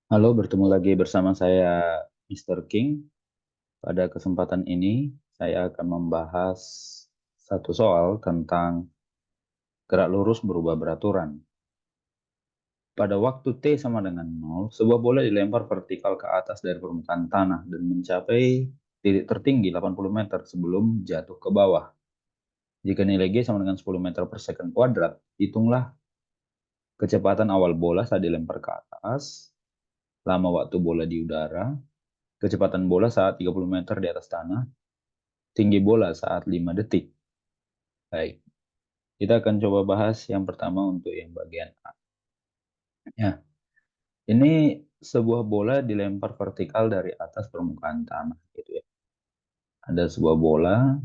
Halo, bertemu lagi bersama saya Mr. King. Pada kesempatan ini, saya akan membahas satu soal tentang gerak lurus berubah beraturan. Pada waktu T sama dengan 0, sebuah bola dilempar vertikal ke atas dari permukaan tanah dan mencapai titik tertinggi 80 meter sebelum jatuh ke bawah. Jika nilai G sama dengan 10 meter per second kuadrat, hitunglah kecepatan awal bola saat dilempar ke atas, lama waktu bola di udara, kecepatan bola saat 30 meter di atas tanah, tinggi bola saat 5 detik. Baik, kita akan coba bahas yang pertama untuk yang bagian A. Ya, ini sebuah bola dilempar vertikal dari atas permukaan tanah gitu ya. Ada sebuah bola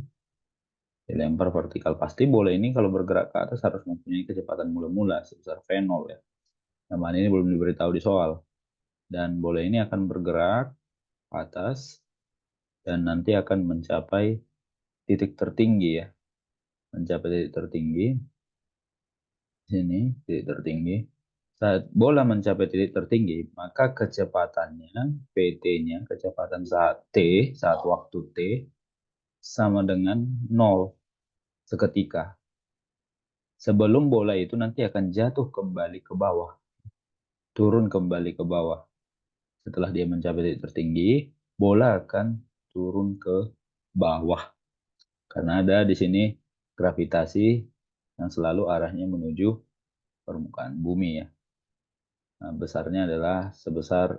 dilempar vertikal. Pasti bola ini kalau bergerak ke atas harus mempunyai kecepatan mula-mula sebesar V0 ya. Namanya ini belum diberitahu di soal. Dan bola ini akan bergerak ke atas dan nanti akan mencapai titik tertinggi ya. Mencapai titik tertinggi. Sini titik tertinggi. Saat bola mencapai titik tertinggi, maka kecepatannya, PT-nya, kecepatan saat T, saat waktu T, sama dengan 0 seketika. Sebelum bola itu nanti akan jatuh kembali ke bawah, turun kembali ke bawah. Setelah dia mencapai titik tertinggi, bola akan turun ke bawah. Karena ada di sini gravitasi yang selalu arahnya menuju permukaan bumi ya. Nah, besarnya adalah sebesar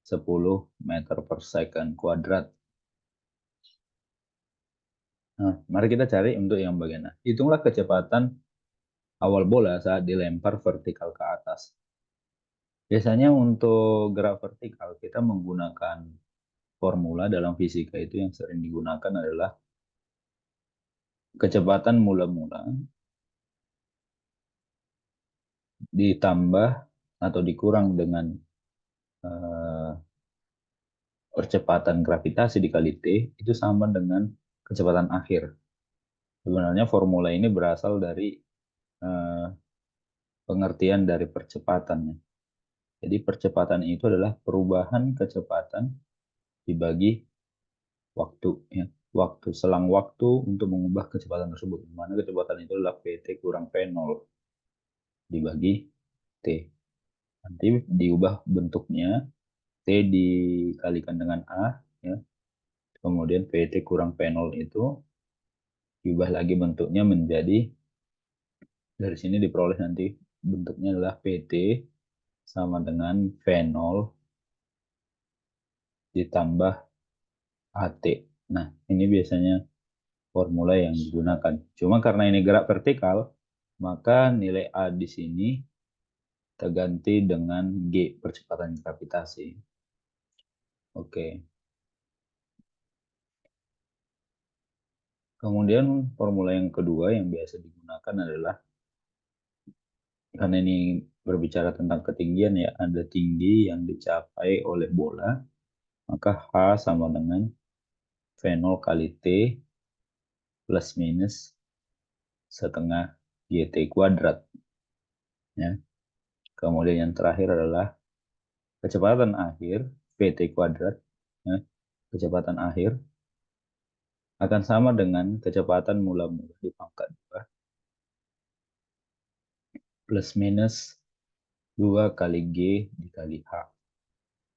10 meter per second kuadrat. Nah, mari kita cari untuk yang bagian A. Hitunglah kecepatan awal bola saat dilempar vertikal ke atas. Biasanya untuk gerak vertikal kita menggunakan formula dalam fisika itu yang sering digunakan adalah kecepatan mula-mula ditambah atau dikurang dengan eh, percepatan gravitasi dikali T itu sama dengan kecepatan akhir. Sebenarnya formula ini berasal dari eh, pengertian dari percepatannya. Jadi percepatan itu adalah perubahan kecepatan dibagi waktu ya. Waktu selang waktu untuk mengubah kecepatan tersebut. Di mana kecepatan itu adalah VT kurang V0 dibagi T. Nanti diubah bentuknya T dikalikan dengan A ya. Kemudian VT kurang V0 itu diubah lagi bentuknya menjadi dari sini diperoleh nanti bentuknya adalah PT sama dengan V0 ditambah AT. Nah, ini biasanya formula yang digunakan. Cuma karena ini gerak vertikal, maka nilai A di sini terganti dengan G, percepatan gravitasi. Oke. Kemudian formula yang kedua yang biasa digunakan adalah, karena ini berbicara tentang ketinggian ya, ada tinggi yang dicapai oleh bola, maka H sama dengan V0 kali T plus minus setengah GT kuadrat. Ya. Kemudian yang terakhir adalah kecepatan akhir PT kuadrat, ya, kecepatan akhir akan sama dengan kecepatan mula-mula di pangkat 2 plus minus 2 kali G dikali H.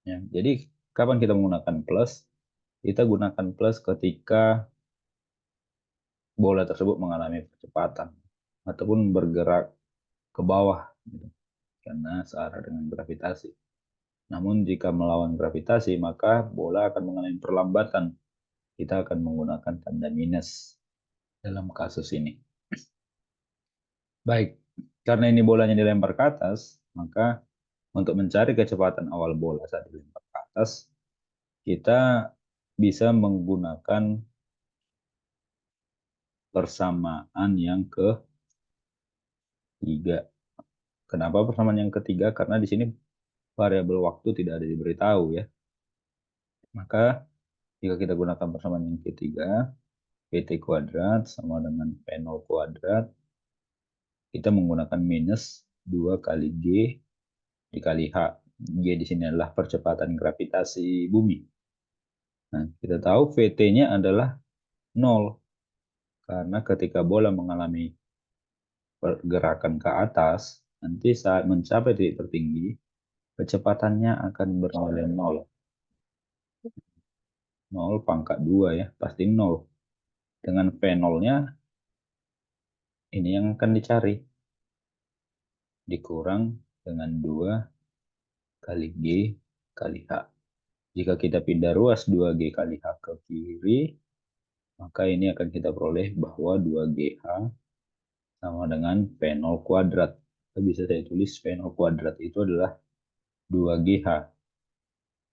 Ya, jadi kapan kita menggunakan plus? Kita gunakan plus ketika bola tersebut mengalami percepatan ataupun bergerak ke bawah gitu, karena searah dengan gravitasi. Namun jika melawan gravitasi, maka bola akan mengalami perlambatan. Kita akan menggunakan tanda minus dalam kasus ini. Baik, karena ini bolanya dilempar ke atas, maka untuk mencari kecepatan awal bola saat dilempar ke atas, kita bisa menggunakan persamaan yang ketiga. Kenapa persamaan yang ketiga? Karena di sini variabel waktu tidak ada diberitahu ya. Maka jika kita gunakan persamaan yang ketiga, PT kuadrat sama dengan P0 kuadrat, kita menggunakan minus 2 kali G dikali H. G di sini adalah percepatan gravitasi bumi. Nah, kita tahu VT-nya adalah 0 karena ketika bola mengalami pergerakan ke atas, nanti saat mencapai titik tertinggi, kecepatannya akan bernilai 0. 0 pangkat 2 ya, pasti 0. Dengan V0-nya, ini yang akan dicari. Dikurang dengan 2 kali G kali H. Jika kita pindah ruas 2G kali H ke kiri, maka ini akan kita peroleh bahwa 2GH sama dengan V0 kuadrat. Bisa saya tulis V0 kuadrat itu adalah 2GH.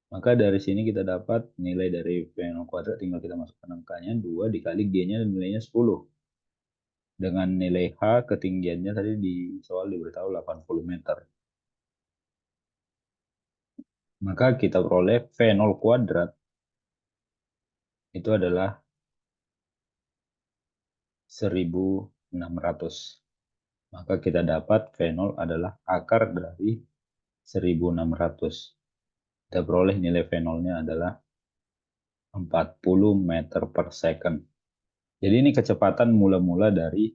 Maka dari sini kita dapat nilai dari V0 kuadrat, tinggal kita masukkan angkanya, 2 dikali G-nya nilainya 10. Dengan nilai H ketinggiannya tadi di soal diberitahu 80 meter. Maka kita peroleh V0 kuadrat itu adalah 1600. Maka kita dapat V0 adalah akar dari 1600. Kita peroleh nilai V0-nya adalah 40 meter per second. Jadi ini kecepatan mula-mula dari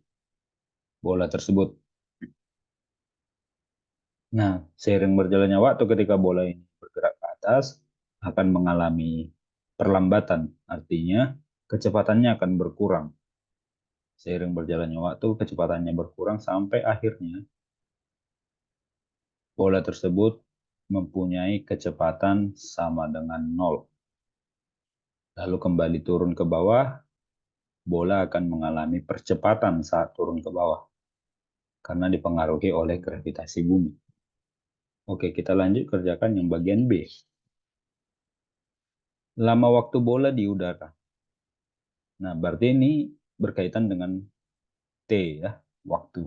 bola tersebut. Nah, seiring berjalannya waktu ketika bola ini bergerak ke atas, akan mengalami perlambatan. Artinya, kecepatannya akan berkurang. Seiring berjalannya waktu, kecepatannya berkurang sampai akhirnya bola tersebut mempunyai kecepatan sama dengan 0. Lalu kembali turun ke bawah, bola akan mengalami percepatan saat turun ke bawah karena dipengaruhi oleh gravitasi bumi. Oke, kita lanjut kerjakan yang bagian B. Lama waktu bola di udara. Nah, berarti ini berkaitan dengan T ya, waktu.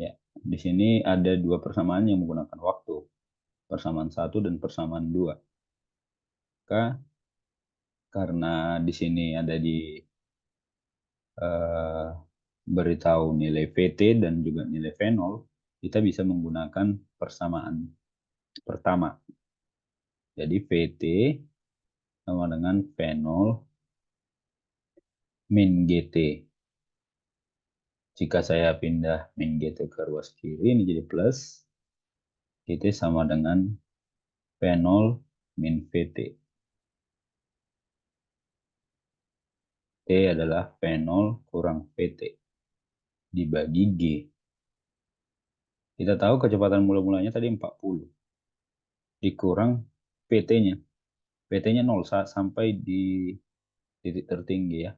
Ya, di sini ada dua persamaan yang menggunakan waktu. Persamaan 1 dan persamaan 2. Karena di sini ada di eh, beritahu nilai VT dan juga nilai V0, kita bisa menggunakan persamaan pertama. Jadi VT sama dengan V0 min GT. Jika saya pindah min GT ke ruas kiri, ini jadi plus. GT sama dengan V0 min VT. T adalah V0 kurang VT dibagi G. Kita tahu kecepatan mula-mulanya tadi 40. Dikurang VT-nya. VT-nya 0 sampai di titik tertinggi ya.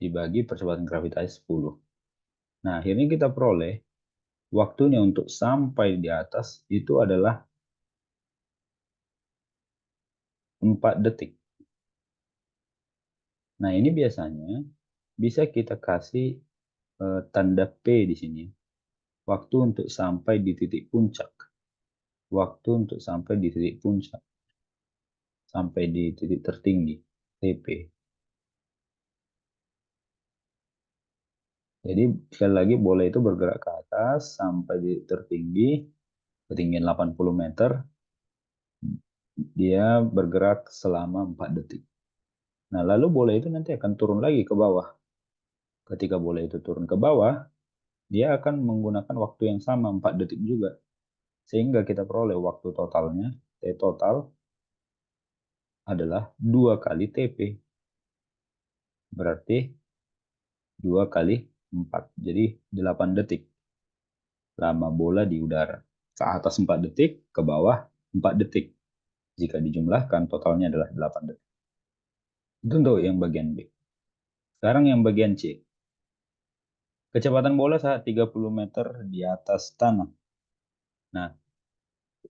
Dibagi percepatan gravitasi 10. Nah, akhirnya kita peroleh waktunya untuk sampai di atas itu adalah 4 detik. Nah, ini biasanya bisa kita kasih tanda P di sini. Waktu untuk sampai di titik puncak. Waktu untuk sampai di titik puncak. Sampai di titik tertinggi, TP. Jadi sekali lagi bola itu bergerak ke atas sampai di tertinggi, ketinggian 80 meter, dia bergerak selama 4 detik. Nah, lalu bola itu nanti akan turun lagi ke bawah. Ketika bola itu turun ke bawah, dia akan menggunakan waktu yang sama 4 detik juga. Sehingga kita peroleh waktu totalnya, T total adalah 2 kali TP. Berarti 2 kali 4. Jadi 8 detik lama bola di udara. Ke atas 4 detik, ke bawah 4 detik. Jika dijumlahkan totalnya adalah 8 detik. Itu untuk yang bagian B. Sekarang yang bagian C. Kecepatan bola saat 30 meter di atas tanah. Nah,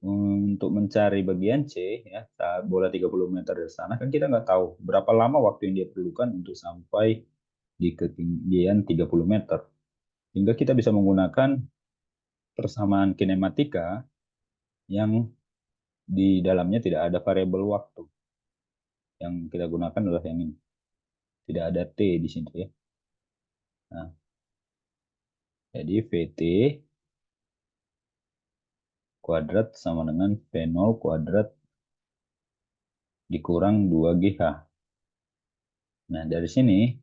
untuk mencari bagian C, ya, saat bola 30 meter dari tanah, kan kita nggak tahu berapa lama waktu yang dia perlukan untuk sampai di ketinggian 30 meter. Hingga kita bisa menggunakan persamaan kinematika yang di dalamnya tidak ada variabel waktu. Yang kita gunakan adalah yang ini. Tidak ada T di sini ya. Nah, jadi VT kuadrat sama dengan V0 kuadrat dikurang 2GH. Nah, dari sini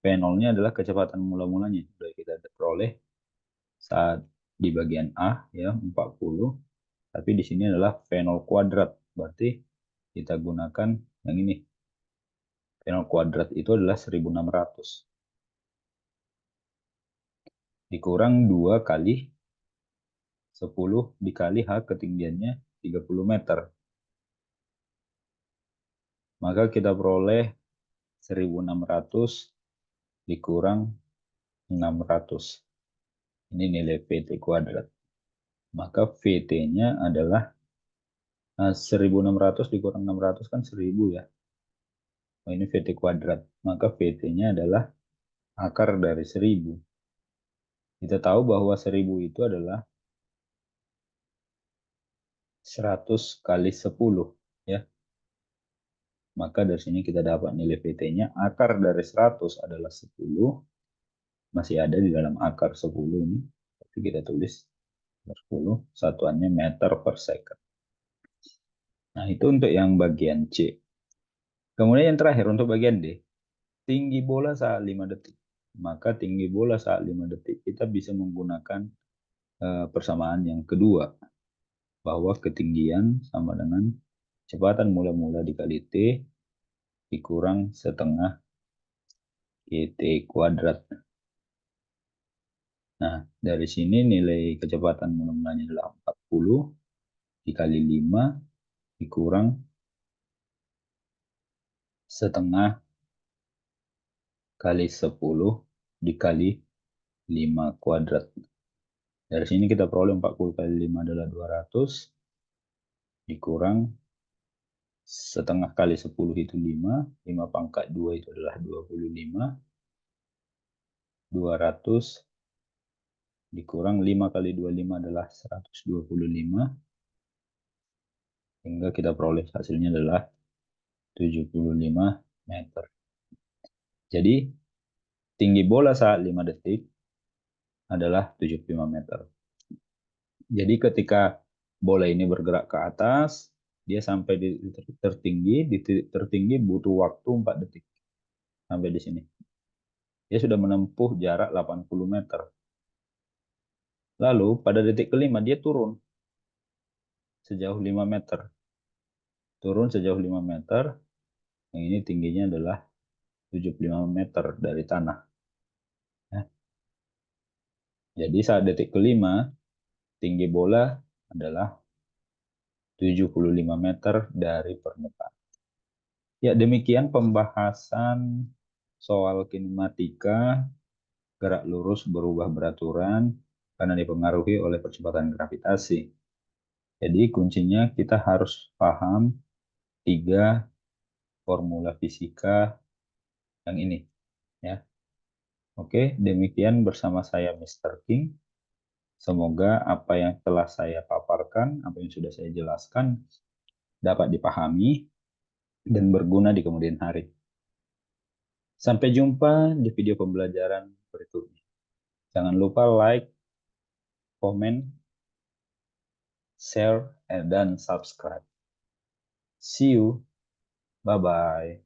V0-nya adalah kecepatan mula-mulanya. Sudah kita peroleh saat di bagian A ya 40, tapi di sini adalah V0 kuadrat. Berarti kita gunakan yang ini. V0 kuadrat itu adalah 1600. Dikurang 2 kali 10 dikali H ketinggiannya 30 meter. Maka kita peroleh 1600 dikurang 600. Ini nilai VT kuadrat. Maka VT-nya adalah 1600 dikurang 600 kan 1000 ya. Oh, ini VT kuadrat. Maka VT-nya adalah akar dari 1000. Kita tahu bahwa 1000 itu adalah 100 kali 10 ya. Maka dari sini kita dapat nilai VT-nya akar dari 100 adalah 10. Masih ada di dalam akar 10 ini. Tapi kita tulis 10, satuannya meter per second. Nah, itu untuk yang bagian C. Kemudian yang terakhir untuk bagian D. Tinggi bola saat 5 detik. Maka tinggi bola saat 5 detik kita bisa menggunakan persamaan yang kedua. Bahwa ketinggian sama dengan kecepatan mula-mula dikali T dikurang setengah GT kuadrat. Nah, dari sini nilai kecepatan mula-mulanya adalah 40 dikali 5 dikurang setengah kali 10 dikali 5 kuadrat. Dari sini kita peroleh 40 kali 5 adalah 200 dikurang setengah kali 10 itu 5, 5 pangkat 2 itu adalah 25, 200 dikurang 5 kali 25 adalah 125, hingga kita peroleh hasilnya adalah 75 meter. Jadi tinggi bola saat 5 detik adalah 75 meter. Jadi ketika bola ini bergerak ke atas, dia sampai di tertinggi, di titik tertinggi butuh waktu 4 detik. Sampai di sini. Dia sudah menempuh jarak 80 meter. Lalu pada detik kelima dia turun sejauh 5 meter. Turun sejauh 5 meter, yang ini tingginya adalah 75 meter dari tanah. Ya. Jadi saat detik kelima, tinggi bola adalah 75 meter dari permukaan. Ya, demikian pembahasan soal kinematika gerak lurus berubah beraturan karena dipengaruhi oleh percepatan gravitasi. Jadi kuncinya kita harus paham 3 formula fisika yang ini. Ya. Oke, demikian bersama saya Mr. King. Semoga apa yang telah saya paparkan, apa yang sudah saya jelaskan dapat dipahami dan berguna di kemudian hari. Sampai jumpa di video pembelajaran berikutnya. Jangan lupa like, komen, share, dan subscribe. See you. Bye-bye.